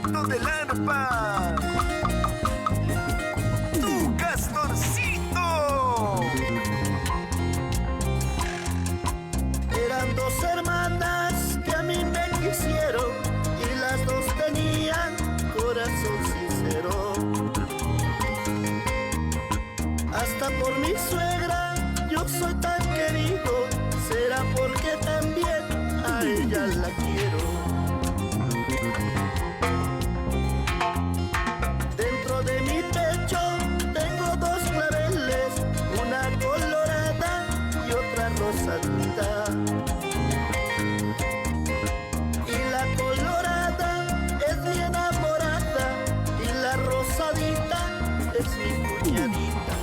sonidito del arpa. Tu Castorcito. Eran dos hermanas que a mí me quisieron y las dos tenían corazón sincero. Hasta por mi suegra yo soy tan querido, será porque también a ella la quiero. Dentro de mi pecho tengo dos claveles, una colorada y otra rosadita. Y la colorada es mi enamorada y la rosadita es mi cuñadita.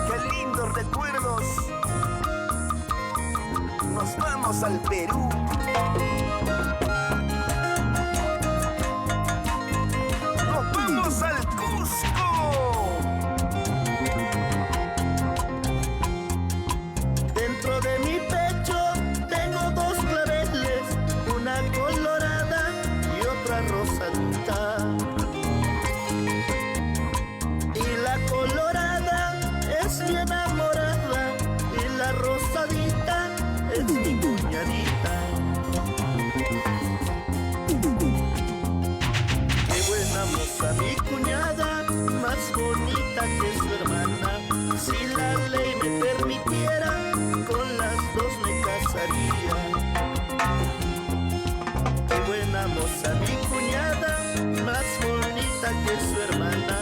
Qué lindos recuerdos. Nos vamos al Perú. Nos vamos al Cusco. Dentro de mi pecho tengo dos claveles, una colorada y otra rosadita. Y la colorada es mi enamorada y la rosadita es mi cuñadita. Qué buena moza mi cuñada, más bonita que su hermana. Si la ley me permitiera, con las dos me casaría. Qué buena moza mi cuñada, más bonita que su hermana.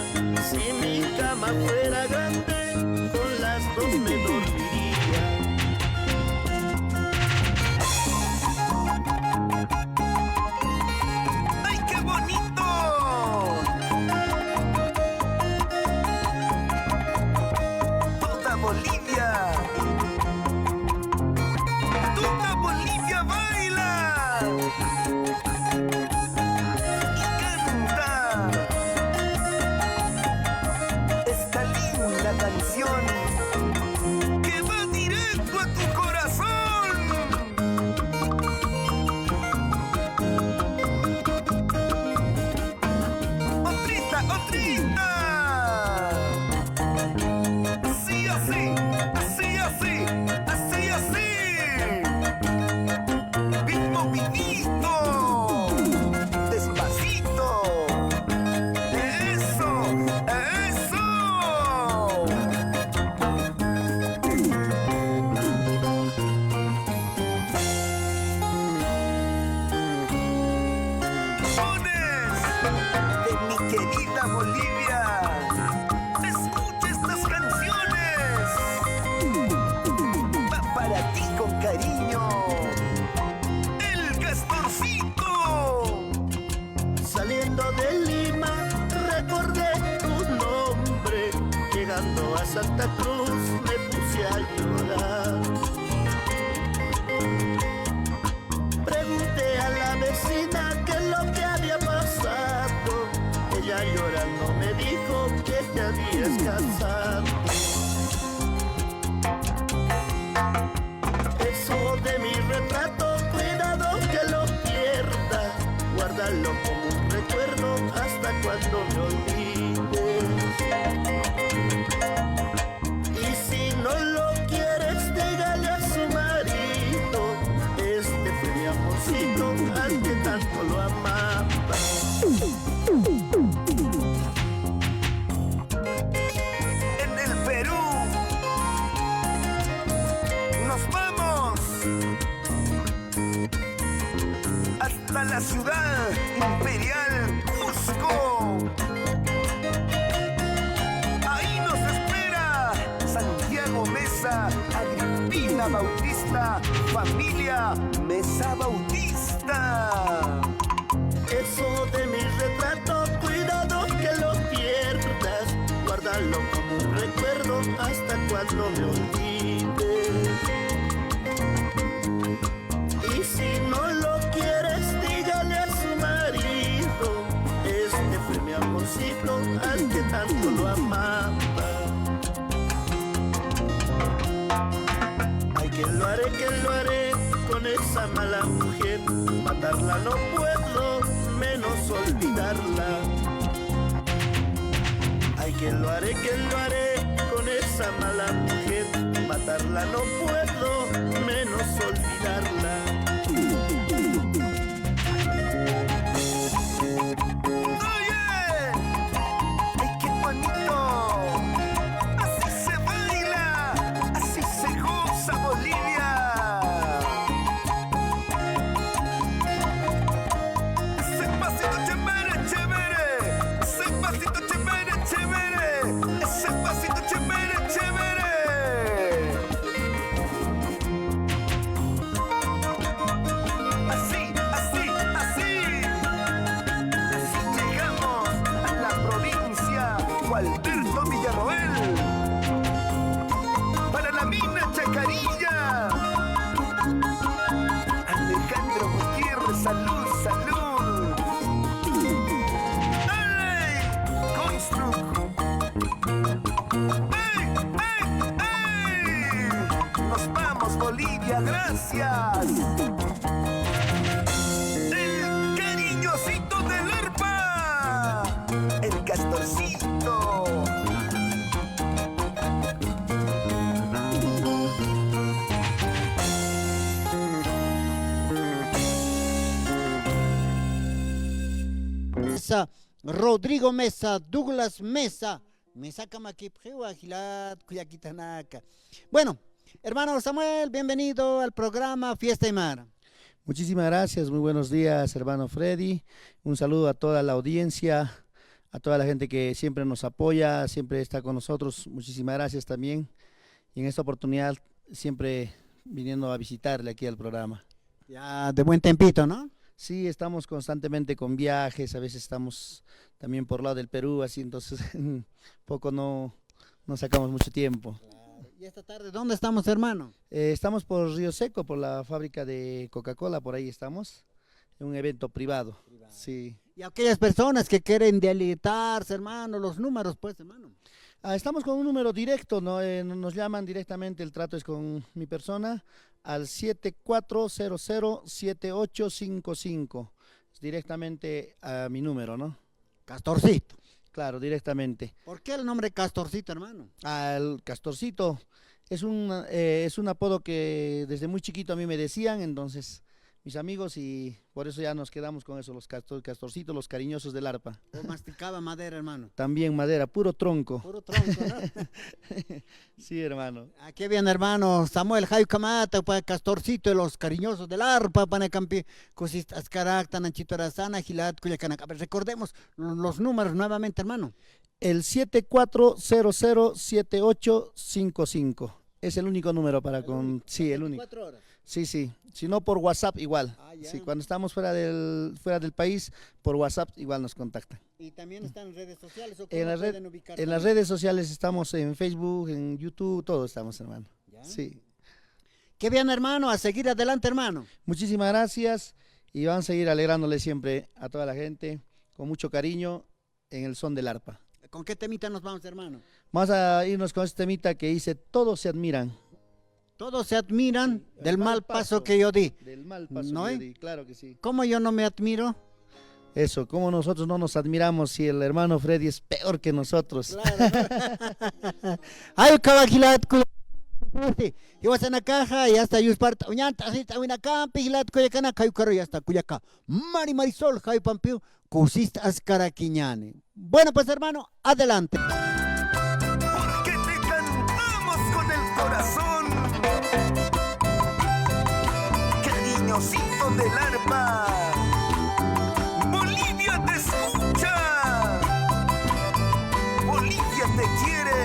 Si mi cama fuera grande, con las dos me dormiría. ¡Ay, qué bonito! Toda Bolivia. Toda Bolivia baila. Y canta. Esta linda canción que va directo a tu corazón. ¡Otrita, otrita! Así, así, así, así, así, así. Bien movidito. Despacito. Eso, eso. Sones de mi querida Bolivia. Escucha estas canciones. Va para ti con cariño. El Castorcito. Saliendo de Lima recordé tu nombre, llegando a Santa Cruz me puse a llorar. Pregunté a la vecina qué es lo que había pasado, ella llorando me dijo que te habías casado. Eso de mi retrato, cuidado que lo pierdas, guárdalo como un recuerdo hasta cuando me olvides. Y si no lo quieres, dígale a su marido, este fue mi amorcito al que tanto lo amaba. En el Perú nos vamos hasta la ciudad imperial Cusco. Ahí nos espera Santiago Mesa, Agripina Bautista, familia Mesa Bautista. Eso de mi retrato, cuidado que lo pierdas, guárdalo como un recuerdo hasta cuando me olvides. Y si no lo quieres, dígale a su marido, este fue mi amorcito al que tanto lo amaba. Hay que esa mala mujer. Matarla no puedo, menos olvidarla. Ay, que lo haré con esa mala mujer. Matarla no puedo, menos olvidarla. Alberto Villarroel, para la mina Chacarilla, Alejandro Gutiérrez, salud, salud. ¡Ey! Construct. ¡Ey, ey, ey! Nos vamos, Bolivia, gracias. El cariñosito del arpa, el Castorcito. Rodrigo Mesa, Douglas Mesa, Mesa Kamakipriwa, Gilat, Cuyaquitanaca. Bueno, hermano Samuel, bienvenido al programa Fiesta y Mar. Muchísimas gracias, muy buenos días, hermano Freddy. Un saludo a toda la audiencia, a toda la gente que siempre nos apoya, siempre está con nosotros. Muchísimas gracias también. Y en esta oportunidad, siempre viniendo a visitarle aquí al programa. Ya de buen tempito, ¿no? Sí, estamos constantemente con viajes, a veces estamos también por lado del Perú, así entonces poco no sacamos mucho tiempo. ¿Y esta tarde dónde estamos, hermano? Estamos por Río Seco, por la fábrica de Coca-Cola, por ahí estamos, en un evento privado. Sí. Y aquellas personas que quieren delitarse, hermano, los números, pues, hermano. Estamos con un número directo, ¿no? Nos llaman directamente, el trato es con mi persona, al 74007855, directamente a mi número, ¿no? Castorcito. Claro, directamente. ¿Por qué el nombre Castorcito, hermano? Al Castorcito es un apodo que desde muy chiquito a mí me decían, entonces mis amigos, y por eso ya nos quedamos con eso, los castorcitos, los cariñosos del arpa. ¿O masticaba madera, hermano? También madera, puro tronco. Puro tronco, ¿no? Sí, hermano. Aquí viene, hermano Samuel Jayo Camata, para Castorcito, los cariñosos del arpa, para campi, cosistas caractan, anchito arazana, gilat, cuyacanaca. Recordemos los números nuevamente, hermano. El 74007855. Es el único número para con... Sí, el único. 24 horas. Sí, sí. Si no, por WhatsApp igual. Ya. Sí, cuando estamos fuera del país, por WhatsApp igual nos contactan. ¿Y también están en redes sociales? ¿O En, en las redes sociales estamos en Facebook, en YouTube, todo estamos, hermano. ¿Ya? Sí. Qué bien, hermano, a seguir adelante, hermano. Muchísimas gracias y van a seguir alegrándole siempre a toda la gente, con mucho cariño, en el son del arpa. ¿Con qué temita nos vamos, hermano? Vamos a irnos con este temita que dice, todos se admiran. Todos se admiran Sí, del mal paso que yo di. Del mal paso ¿No que hay? yo di, claro que sí. ¿Cómo yo no me admiro? Eso, como nosotros no nos admiramos si el hermano Freddy es peor que nosotros. Claro. Ay, cabajilat, y vas en la caja y hasta yo esparta, uñanta, así está una campi, gilat, cuyacana, cayu carro y hasta cuyaca. Marisol, Javi Pampiu, cusista ascaraquiñane. Bueno, pues hermano, adelante. Porque te cantamos con el corazón, cariñosito del arpa. Bolivia te escucha, Bolivia te quiere.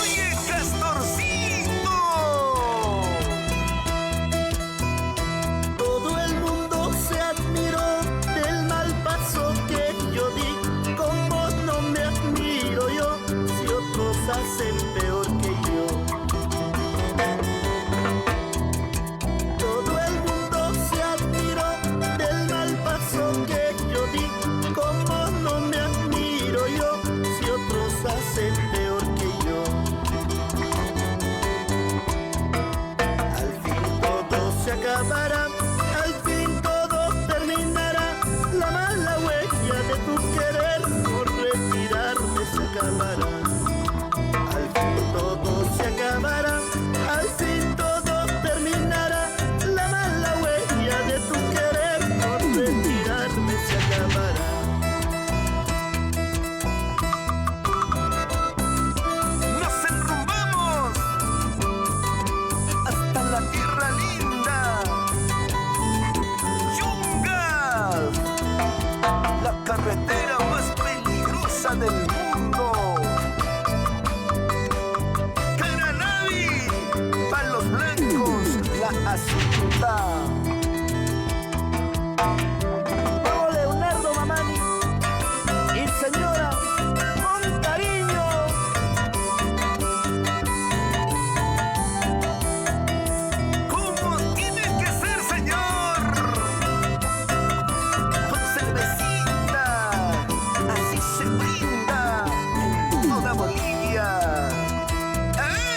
Oye, Castorcito. Todo el mundo se admiró del mal paso que yo di. Como no me admiro yo si otros hacen peor que yo. Todo el mundo se admiró Asunta. Vamos Leonardo Mamani y señora, con cariño. Como tiene que ser, señor. Con cervecita, así se brinda en toda Bolivia.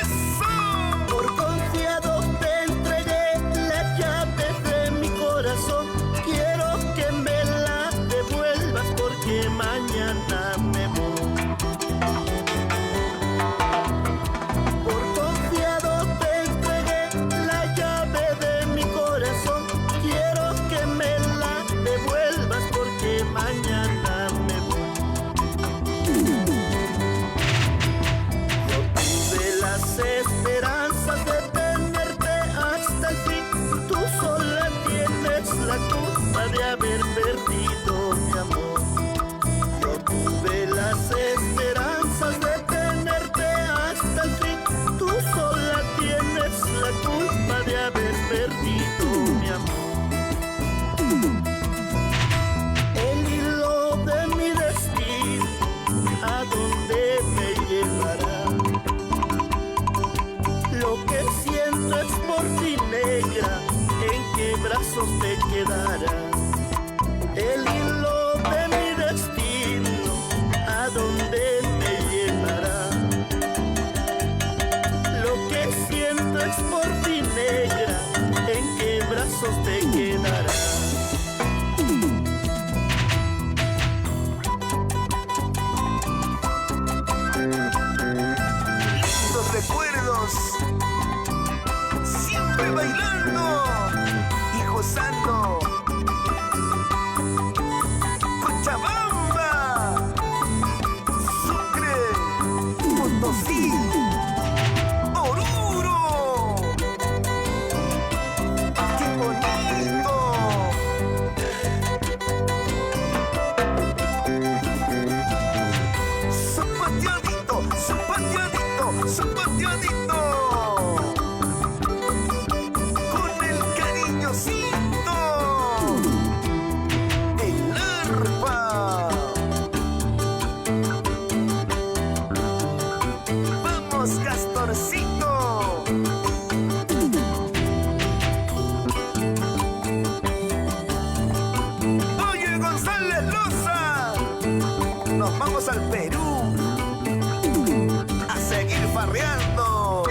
¡Eso! Por confiado te entregué las llaves de mi corazón. Quiero que me las devuelvas porque mañana me voy. Por confiado te entregué la llave de mi corazón. Quiero que me la devuelvas porque mañana me voy. Yo tuve las esperanzas de tenerte hasta el fin. Tú sola tienes la culpa de haber perdido mi amor. Yo tuve las esperanzas de tenerte hasta el fin. Tú sola tienes la culpa de haber perdido mi amor. El hilo de mi destino, ¿a dónde me llevará? Lo que siento es por ti, negra, ¿en qué brazos te quedará? El hilo de mi destino, ¿a dónde me llevará? Lo que siento es por ti, negra, ¿en qué brazos te quedará? Los recuerdos, siempre bailando y gozando. Cochabamba, Sucre, Potosí, Oruro. ¡Qué bonito! Zapateadito, zapateadito, zapateadito. Con el cariñosito. El arpa. Vamos, Castorcito. Oye, González Loza. Nos vamos al Perú a seguir farreando.